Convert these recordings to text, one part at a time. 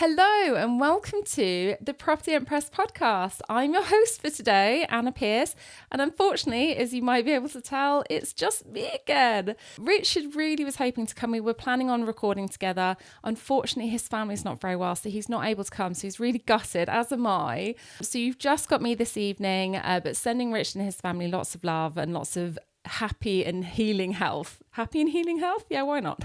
Hello and welcome to the Property Empress Podcast. I'm your host for today, Anna Pierce, and unfortunately, as you might be able to tell, it's just me again. Richard really was hoping to come. We were planning on recording together. Unfortunately, his family's not very well, so he's not able to come, so he's really gutted, as am I. So you've just got me this evening, but sending Richard and his family lots of love and lots of happy and healing health. Happy and healing health? Yeah, why not?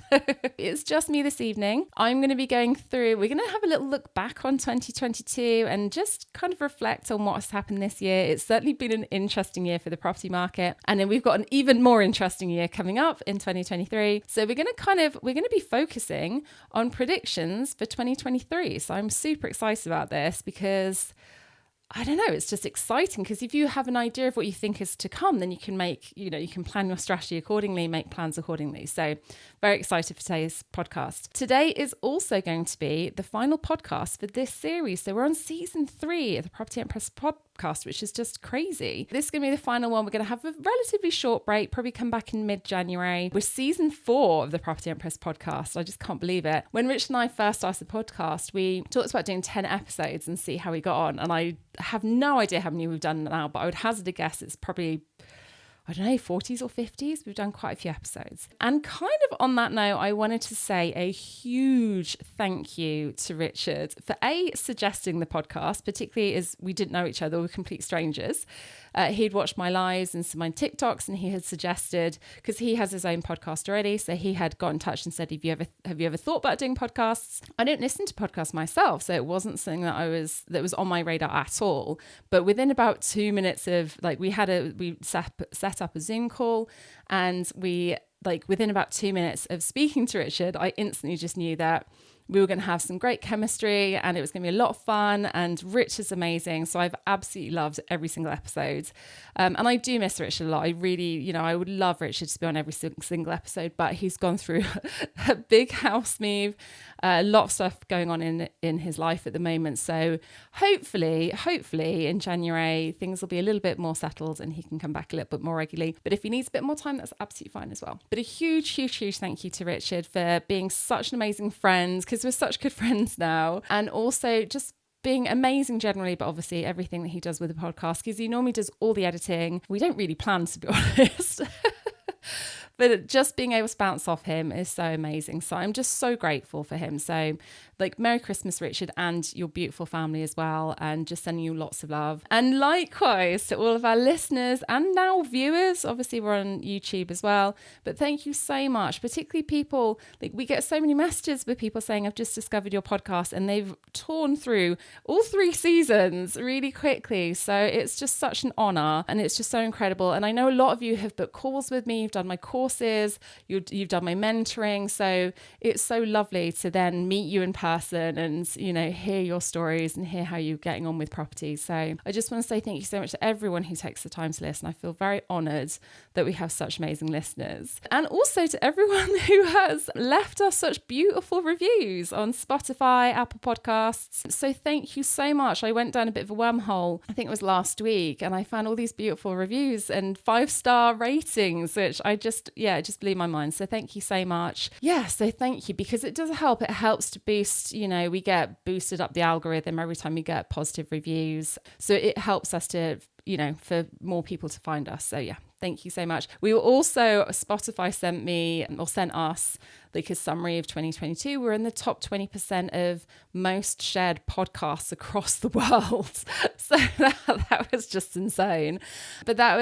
It's just me this evening. We're going to have a little look back on 2022 and just kind of reflect on what has happened this year. It's certainly been an interesting year for the property market. And then we've got an even more interesting year coming up in 2023. So we're going to be focusing on predictions for 2023. So I'm super excited about this because I don't know, it's just exciting because if you have an idea of what you think is to come, then you can you can plan your strategy accordingly, make plans accordingly. So very excited for today's podcast. Today is also going to be the final podcast for this series. So we're on season 3 of the Property Empress Podcast, which is just crazy. This is going to be the final one. We're going to have a relatively short break, probably come back in mid-January. We're season 4 of the Property Empress Podcast. I just can't believe it. When Rich and I first started the podcast, we talked about doing 10 episodes and see how we got on. And I have no idea how many we've done now, but I would hazard a guess it's probably, 40s or 50s. We've done quite a few episodes. And kind of on that note, I wanted to say a huge thank you to Richard for suggesting the podcast, particularly as we didn't know each other, we were complete strangers. He'd watched my lives and some of my TikToks, and he had suggested, because he has his own podcast already, so he had got in touch and said, have you ever thought about doing podcasts? I don't listen to podcasts myself, so it wasn't something that was on my radar at all. But within about 2 minutes of we set up a Zoom call, and within about 2 minutes of speaking to Richard, I instantly just knew that we were going to have some great chemistry and it was going to be a lot of fun, and Rich is amazing. So I've absolutely loved every single episode. And I do miss Richard a lot. I really, I would love Richard to be on every single episode, but he's gone through a big house move, a lot of stuff going on in his life at the moment. So hopefully in January, things will be a little bit more settled and he can come back a little bit more regularly. But if he needs a bit more time, that's absolutely fine as well. But a huge, huge, huge thank you to Richard for being such an amazing friend, because we're such good friends now, and also just being amazing generally, but obviously everything that he does with the podcast, because he normally does all the editing. We don't really plan, to be honest. But just being able to bounce off him is so amazing. So I'm just so grateful for him. So Merry Christmas, Richard, and your beautiful family as well. And just sending you lots of love. And likewise to all of our listeners and now viewers. Obviously, we're on YouTube as well. But thank you so much, particularly people. We get so many messages with people saying, I've just discovered your podcast, and they've torn through all 3 seasons really quickly. So it's just such an honor, and it's just so incredible. And I know a lot of you have booked calls with me. You've done my courses, you've done my mentoring. So it's so lovely to then meet you in person and, hear your stories and hear how you're getting on with property. So I just want to say thank you so much to everyone who takes the time to listen. I feel very honored that we have such amazing listeners. And also to everyone who has left us such beautiful reviews on Spotify, Apple Podcasts. So thank you so much. I went down a bit of a wormhole, I think it was last week, and I found all these beautiful reviews and 5-star ratings, which it just blew my mind. So thank you so much. Yeah, so thank you, because it does help. It helps to boost, we get boosted up the algorithm every time we get positive reviews. So it helps us to, for more people to find us. So yeah, thank you so much. We were also, Spotify sent us a summary of 2022. We're in the top 20% of most shared podcasts across the world. So that was just insane. But that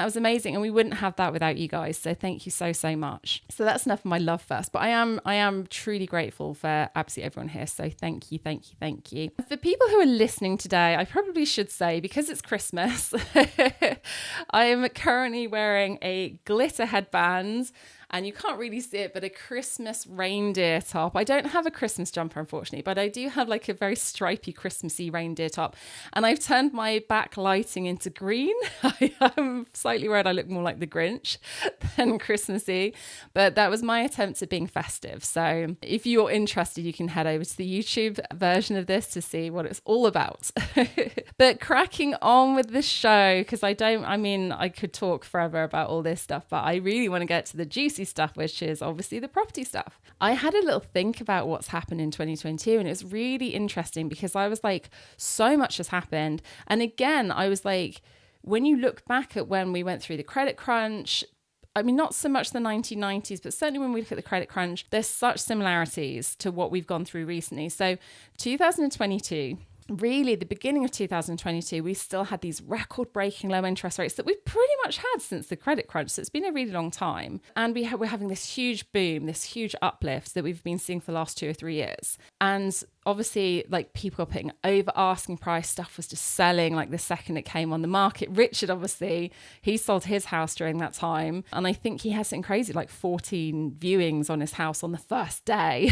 was amazing. And we wouldn't have that without you guys. So thank you so, so much. So that's enough of my love first. But I am truly grateful for absolutely everyone here. So thank you, thank you, thank you. For people who are listening today, I probably should say, because it's Christmas, I am currently wearing a glitter headband, and you can't really see it, but a Christmas reindeer top. I don't have a Christmas jumper, unfortunately, but I do have a very stripy Christmassy reindeer top. And I've turned my backlighting into green. I am slightly worried I look more like the Grinch than Christmassy, but that was my attempt at being festive. So if you're interested, you can head over to the YouTube version of this to see what it's all about. But cracking on with the show, because I could talk forever about all this stuff, but I really want to get to the juicy juicy stuff, which is obviously the property stuff. I had a little think about what's happened in 2022, and it's really interesting because I was like, so much has happened. And again, I was like, when you look back at when we went through the credit crunch, I mean, not so much the 1990s, but certainly when we look at the credit crunch, there's such similarities to what we've gone through recently. So 2022, really the beginning of 2022, we still had these record-breaking low interest rates that we've pretty much had since the credit crunch. So it's been a really long time. And we're having this huge boom, this huge uplift that we've been seeing for the last 2 or 3 years. And obviously, like, people are putting over asking price. Stuff was just selling like the second it came on the market. Richard, obviously, he sold his house during that time. And I think he had something crazy, like 14 viewings on his house on the first day.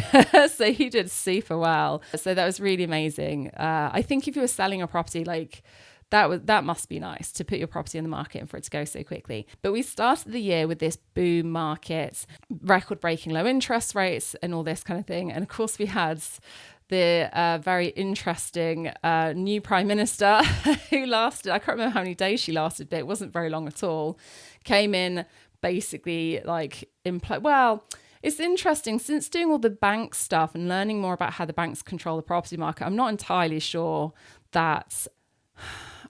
So he did super well. So that was really amazing. I think if you were selling a property, like, that must be nice to put your property in the market and for it to go so quickly. But we started the year with this boom market, record-breaking low interest rates and all this kind of thing. And of course, we had the very interesting new Prime Minister who lasted, I can't remember how many days she lasted, but it wasn't very long at all. Came in basically like, it's interesting, since doing all the bank stuff and learning more about how the banks control the property market, I'm not entirely sure that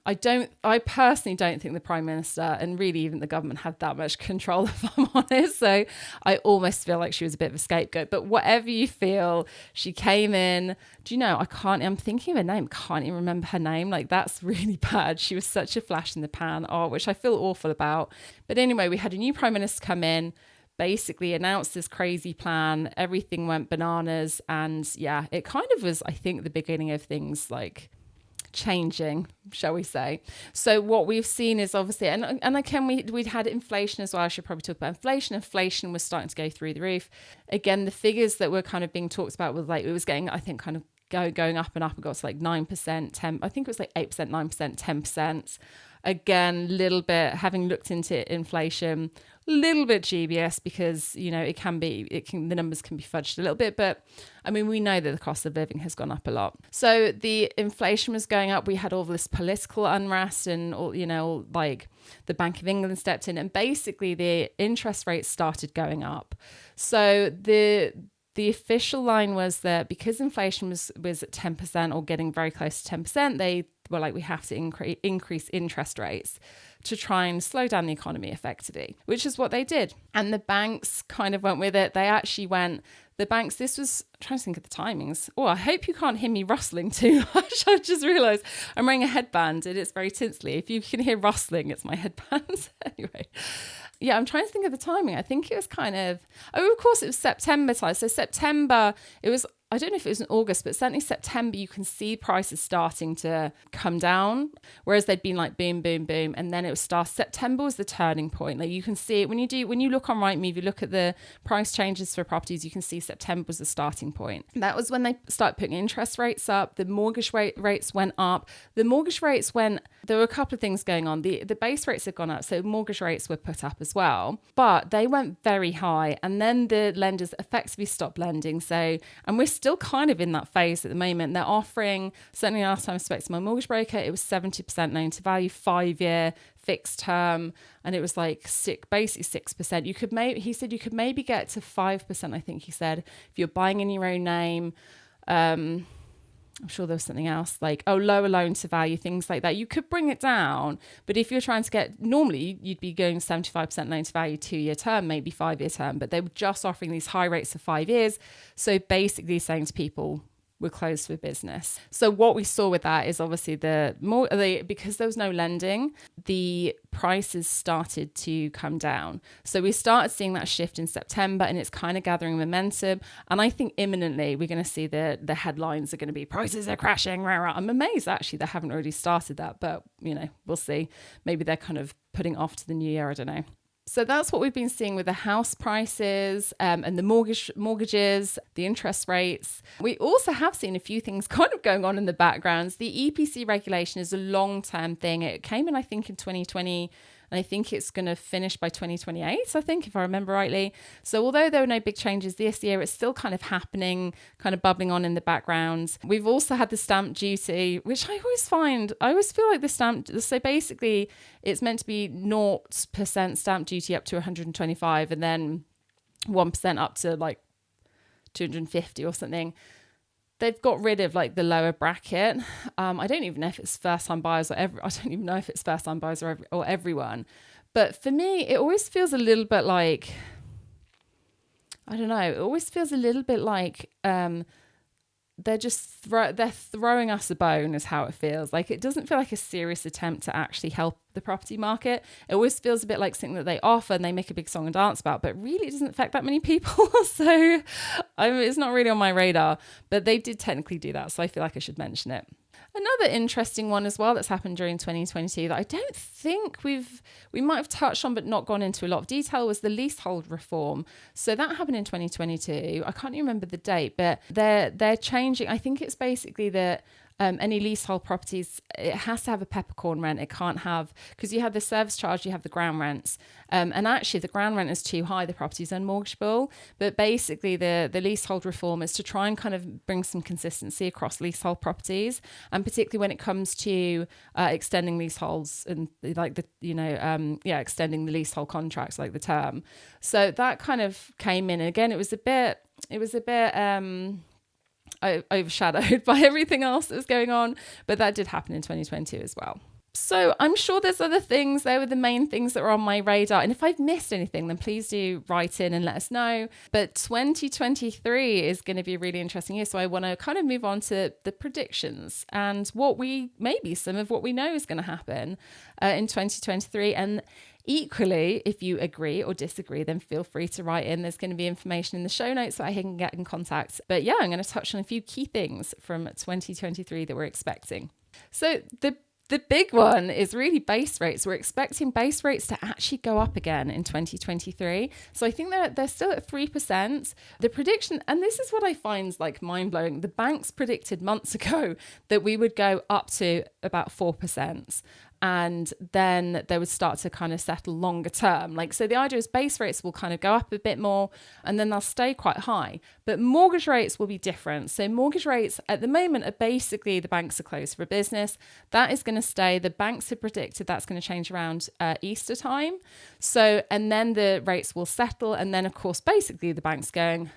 I personally don't think the Prime Minister and really even the government had that much control, if I'm honest. So I almost feel like she was a bit of a scapegoat. But whatever you feel, she came in. Do you know, I'm thinking of her name, can't even remember her name. Like, that's really bad. She was such a flash in the pan, which I feel awful about. But anyway, we had a new Prime Minister come in, basically announced this crazy plan. Everything went bananas. And yeah, it kind of was, I think, the beginning of things like changing, shall we say. So what we've seen is obviously, and again, we'd had inflation as well. I should probably talk about inflation. Inflation was starting to go through the roof. Again, the figures that were kind of being talked about was like, it was getting, I think, kind of going up and up and got to like 9%, 10, I think it was like 8%, 9%, 10%. Again, little bit, having looked into inflation, little bit dubious because, you know, the numbers can be fudged a little bit, but I mean, we know that the cost of living has gone up a lot. So the inflation was going up. We had all this political unrest and all, you know, like the Bank of England stepped in and basically the interest rates started going up. So the official line was that because inflation was at 10% or getting very close to 10%, they were like, we have to increase interest rates to try and slow down the economy effectively, which is what they did. And the banks kind of went with it. They actually went, this was, I'm trying to think of the timings. Oh, I hope you can't hear me rustling too much. I just realized I'm wearing a headband and it's very tinsely. If you can hear rustling, it's my headband. Anyway. Yeah, I'm trying to think of the timing. I think it was kind of, of course, it was September time. So September, it was, I don't know if it was in August, but certainly September, you can see prices starting to come down, whereas they'd been like boom, boom, boom. And then it was September was the turning point. Like you can see it when you look on Rightmove, you look at the price changes for properties, you can see September was the starting point. That was when they started putting interest rates up. The mortgage rates went up. There were a couple of things going on. The base rates have gone up, so mortgage rates were put up as well, but they went very high. And then the lenders effectively stopped lending. And we're still kind of in that phase at the moment. They're offering, certainly last time I spoke to my mortgage broker, it was 70% loan to value, 5-year fixed term, and it was like basically 6%. He said you could maybe get to 5%, I think he said, if you're buying in your own name. I'm sure there was something else like, lower loan to value, things like that. You could bring it down, but if you're trying to get, normally you'd be going 75% loan to value 2-year term, maybe 5-year term, but they were just offering these high rates for 5 years. So basically saying to people, we're closed for business. So what we saw with that is obviously because there was no lending, the prices started to come down. So we started seeing that shift in September and it's kind of gathering momentum. And I think imminently we're going to see the headlines are going to be prices are crashing. I'm amazed actually they haven't already started that, but you know, we'll see. Maybe they're kind of putting off to the new year. I don't know. So that's what we've been seeing with the house prices and the mortgages, the interest rates. We also have seen a few things kind of going on in the backgrounds. The EPC regulation is a long-term thing. It came in, I think, in 2020, and I think it's going to finish by 2028, I think, if I remember rightly. So although there were no big changes this year, it's still kind of happening, kind of bubbling on in the background. We've also had the stamp duty, which I always feel like so basically it's meant to be 0% stamp duty up to 125, and then 1% up to like 250 or something. They've got rid of like the lower bracket. I don't even know if it's first-time buyers I don't even know if it's first-time buyers or everyone. But for me, it always feels a little bit like, I don't know. It always feels a little bit like they're just they're throwing us a bone is how it feels. Like it doesn't feel like a serious attempt to actually help the property market. It always feels a bit like something that they offer and they make a big song and dance about, but really it doesn't affect that many people. So it's not really on my radar, but they did technically do that. So I feel like I should mention it. Another interesting one as well that's happened during 2022 that I don't think we might have touched on but not gone into a lot of detail was the leasehold reform. So that happened in 2022. I can't remember the date, but they're changing. I think it's basically that any leasehold properties, it has to have a peppercorn rent. It can't have, because you have the service charge, you have the ground rents. And actually the ground rent is too high, the property is unmortgageable. But basically the leasehold reform is to try and kind of bring some consistency across leasehold properties. And particularly when it comes to extending leaseholds and like extending the leasehold contracts, like the term. So that kind of came in. And again, it was a bit overshadowed by everything else that was going on, but that did happen in 2022 as well. So I'm sure there's other things. They were the main things that were on my radar. And if I've missed anything, then please do write in and let us know. But 2023 is going to be a really interesting year. So I want to kind of move on to the predictions and some of what we know is going to happen in 2023. And equally, if you agree or disagree, then feel free to write in. There's going to be information in the show notes so I can get in contact. But yeah, I'm going to touch on a few key things from 2023 that we're expecting. So the big one is really base rates. We're expecting base rates to actually go up again in 2023. So I think they're still at 3%. The prediction, and this is what I find like mind-blowing, the banks predicted months ago that we would go up to about 4%. And then they would start to kind of settle longer term. So the idea is base rates will kind of go up a bit more and then they'll stay quite high. But mortgage rates will be different. So mortgage rates at the moment are basically the banks are closed for business. That is going to stay. The banks have predicted that's going to change around Easter time. So, and then the rates will settle. And then of course, basically the bank's going,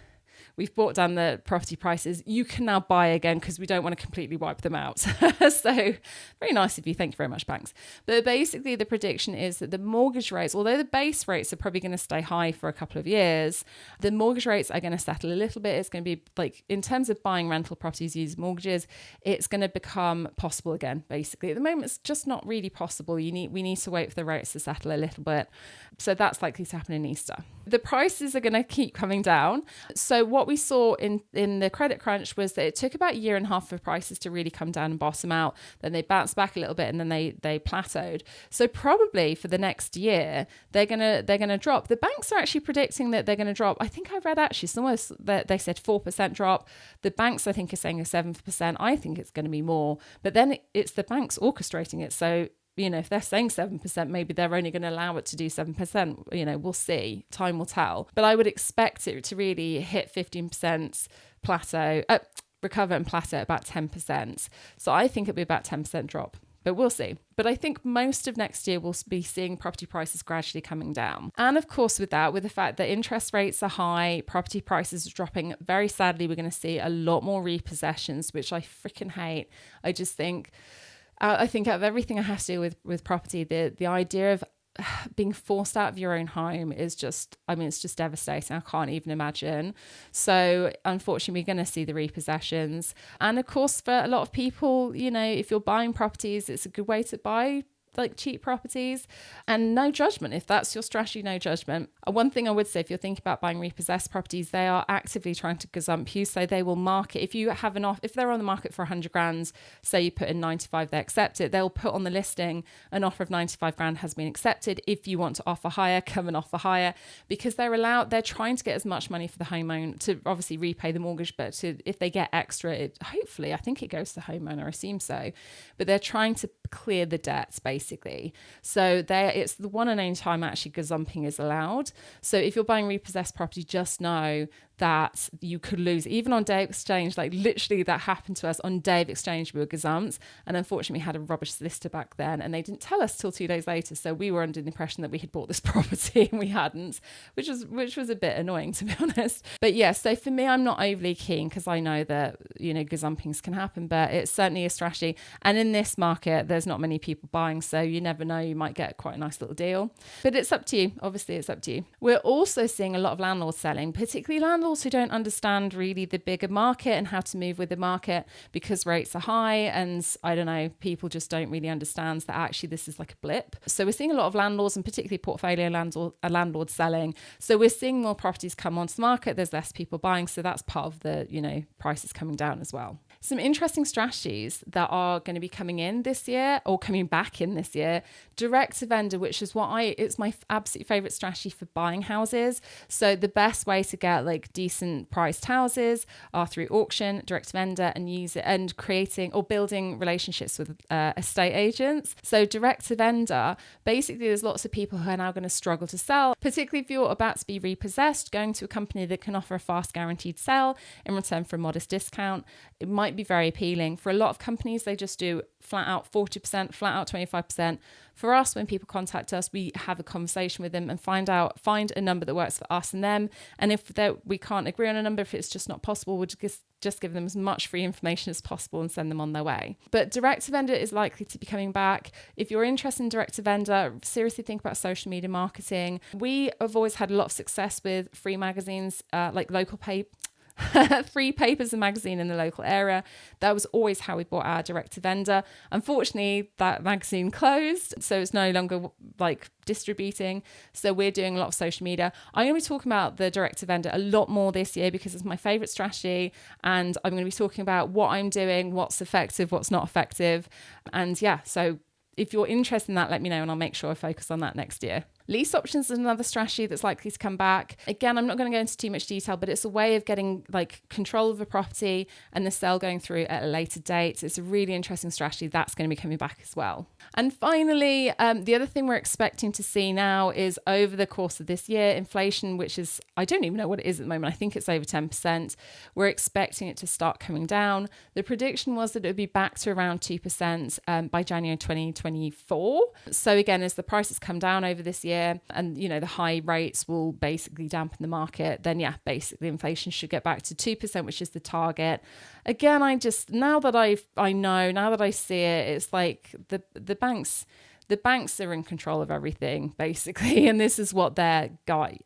we've brought down the property prices. You can now buy again because we don't want to completely wipe them out. So very nice of you. Thank you very much, banks. But basically the prediction is that the mortgage rates, although the base rates are probably going to stay high for a couple of years, the mortgage rates are going to settle a little bit. It's going to be like, in terms of buying rental properties, use mortgages, it's going to become possible again, basically. At the moment, it's just not really possible. We need to wait for the rates to settle a little bit. So that's likely to happen in Easter. The prices are going to keep coming down. So what we saw in the credit crunch was that it took about a year and a half for prices to really come down and bottom out. Then they bounced back a little bit and then they plateaued. So probably for the next year, they're gonna drop. The banks are actually predicting that they're going to drop. I think I read actually somewhere that they said 4% drop. The banks, I think, are saying a 7%. I think it's going to be more. But then it's the banks orchestrating it. So if they're saying 7%, maybe they're only going to allow it to do 7%. We'll see. Time will tell. But I would expect it to really hit 15% plateau, recover and plateau at about 10%. So I think it'll be about 10% drop. But we'll see. But I think most of next year we'll be seeing property prices gradually coming down. And of course, with the fact that interest rates are high, property prices are dropping, very sadly, we're going to see a lot more repossessions, which I freaking hate. I just think... I think out of everything I have to do with property, the idea of being forced out of your own home is just, it's just devastating. I can't even imagine. So unfortunately, we're going to see the repossessions. And of course, for a lot of people, if you're buying properties, it's a good way to buy like cheap properties, and no judgment. If that's your strategy, no judgment. One thing I would say, if you're thinking about buying repossessed properties, they are actively trying to gazump you. So they will market, if you have if they're on the market for 100 grand, say you put in 95, they accept it. They'll put on the listing an offer of 95 grand has been accepted. If you want to offer higher, come and offer higher, because they're trying to get as much money for the homeowner to obviously repay the mortgage, but if they get extra, hopefully, I think it goes to the homeowner, I assume so, but they're trying to clear the debts basically. So it's the one and only time actually gazumping is allowed. So if you're buying repossessed property, just know that you could lose even on day of exchange. Like literally that happened to us on day of exchange. We were gazumped, and unfortunately we had a rubbish solicitor back then, and they didn't tell us till 2 days later. So we were under the impression that we had bought this property and we hadn't, which was a bit annoying, to be honest. But yeah, so for me, I'm not overly keen because I know that, you know, gazumpings can happen, but it's certainly a strategy. And in this market, there's not many people buying, so you never know, you might get quite a nice little deal. But it's up to you. Obviously, it's up to you. We're also seeing a lot of landlords selling, particularly landlords who don't understand really the bigger market and how to move with the market because rates are high, and I don't know, people just don't really understand that actually this is like a blip. So we're seeing a lot of landlords, and particularly portfolio landlords selling. So we're seeing more properties come onto the market. There's less people buying, so that's part of the, you know, prices coming down as well. Some interesting strategies that are going to be coming in this year, or coming back in this year. Direct to vendor, which is it's my absolute favorite strategy for buying houses. So the best way to get like decent priced houses are through auction, direct to vendor, and creating or building relationships with estate agents. So direct to vendor, basically there's lots of people who are now going to struggle to sell, particularly if you're about to be repossessed. Going to a company that can offer a fast guaranteed sell in return for a modest discount, it might be very appealing. For a lot of companies, they just do flat out 40%, flat out 25%. For us, when people contact us, we have a conversation with them and find a number that works for us and them. And if we can't agree on a number, if it's just not possible, we'll just give them as much free information as possible and send them on their way. But direct to vendor is likely to be coming back. If you're interested in direct to vendor, seriously think about social media marketing. We have always had a lot of success with free magazines, like local free papers and magazine in the local area. That was always how we bought our direct to vendor. Unfortunately, that magazine closed, so it's no longer like distributing. So we're doing a lot of social media. I'm going to be talking about the direct to vendor a lot more this year because it's my favorite strategy, and I'm going to be talking about what I'm doing, what's effective, what's not effective. And yeah, so if you're interested in that, let me know and I'll make sure I focus on that next year. Lease options is another strategy that's likely to come back. Again, I'm not going to go into too much detail, but it's a way of getting like control of a property and the sale going through at a later date. It's a really interesting strategy that's going to be coming back as well. And finally, the other thing we're expecting to see now is over the course of this year, inflation, which is, I don't even know what it is at the moment. I think it's over 10%. We're expecting it to start coming down. The prediction was that it would be back to around 2% by January 2024. So again, as the prices come down over this year, and you know the high rates will basically dampen the market, then yeah, basically inflation should get back to 2%, which is the target. Again, now that I see it, it's like the banks are in control of everything basically, and this is what they're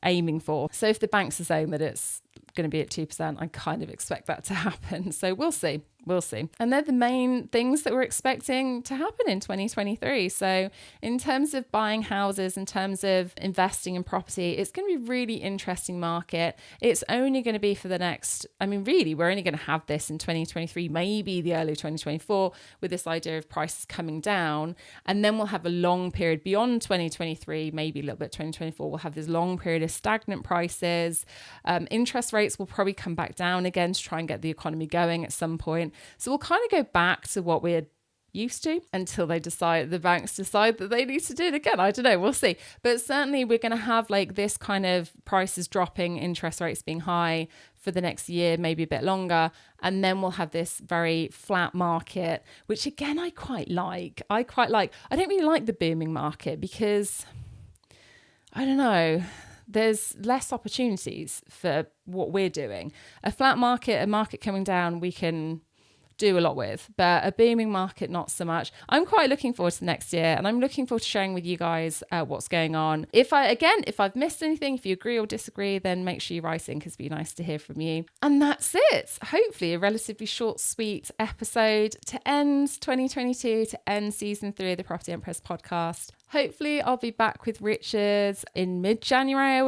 aiming for. So if the banks are saying that it's going to be at 2%, I kind of expect that to happen. So we'll see. And they're the main things that we're expecting to happen in 2023. So in terms of buying houses, in terms of investing in property, it's going to be a really interesting market. It's only going to be for the next, really, we're only going to have this in 2023, maybe the early 2024, with this idea of prices coming down. And then we'll have a long period beyond 2023, maybe a little bit 2024, we'll have this long period of stagnant prices. Interest rates will probably come back down again to try and get the economy going at some point. So we'll kind of go back to what we're used to until the banks decide that they need to do it again. I don't know, we'll see. But certainly we're going to have like this kind of prices dropping, interest rates being high for the next year, maybe a bit longer. And then we'll have this very flat market, which again, I quite like. I don't really like the booming market because, I don't know, there's less opportunities for what we're doing. A flat market, a market coming down, we can do a lot with, but a booming market, not so much. I'm quite looking forward to next year, and I'm looking forward to sharing with you guys what's going on. If I've missed anything, if you agree or disagree, then make sure you write in because it'd be nice to hear from you. And that's it. Hopefully a relatively short, sweet episode to end 2022, to end season 3 of the Property Empress podcast. Hopefully I'll be back with Richard in mid-January, I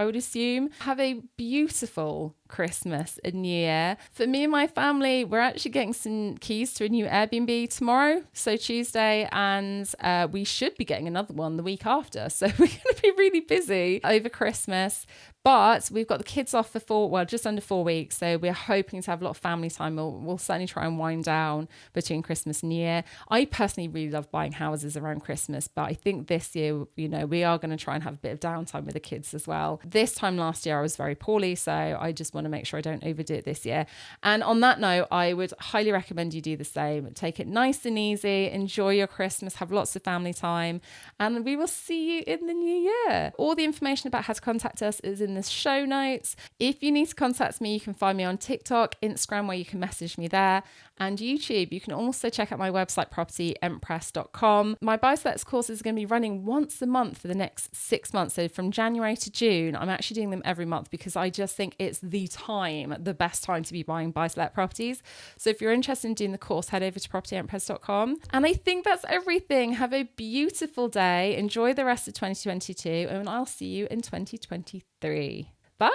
would assume. Have a beautiful Christmas and New Year. For me and my family, we're actually getting some keys to a new Airbnb tomorrow, so Tuesday, and we should be getting another one the week after. So we're going to be really busy over Christmas. But we've got the kids off for just under 4 weeks. So we're hoping to have a lot of family time. We'll certainly try and wind down between Christmas and New Year. I personally really love buying houses around Christmas, but I think this year, we are going to try and have a bit of downtime with the kids as well. This time last year, I was very poorly, so I just want to make sure I don't overdo it this year. And on that note, I would highly recommend you do the same. Take it nice and easy, enjoy your Christmas, have lots of family time, and we will see you in the new year. All the information about how to contact us is in the show notes. If you need to contact me, you can find me on TikTok, Instagram, where you can message me there, and YouTube. You can also check out my website, propertyempress.com. My buy-to-let courses are going to be running once a month for the next 6 months. So from January to June, I'm actually doing them every month because I just think it's the best time to be buying buy-to-let properties. So if you're interested in doing the course, head over to propertyempress.com. And I think that's everything. Have a beautiful day. Enjoy the rest of 2022, and I'll see you in 2023. Bye.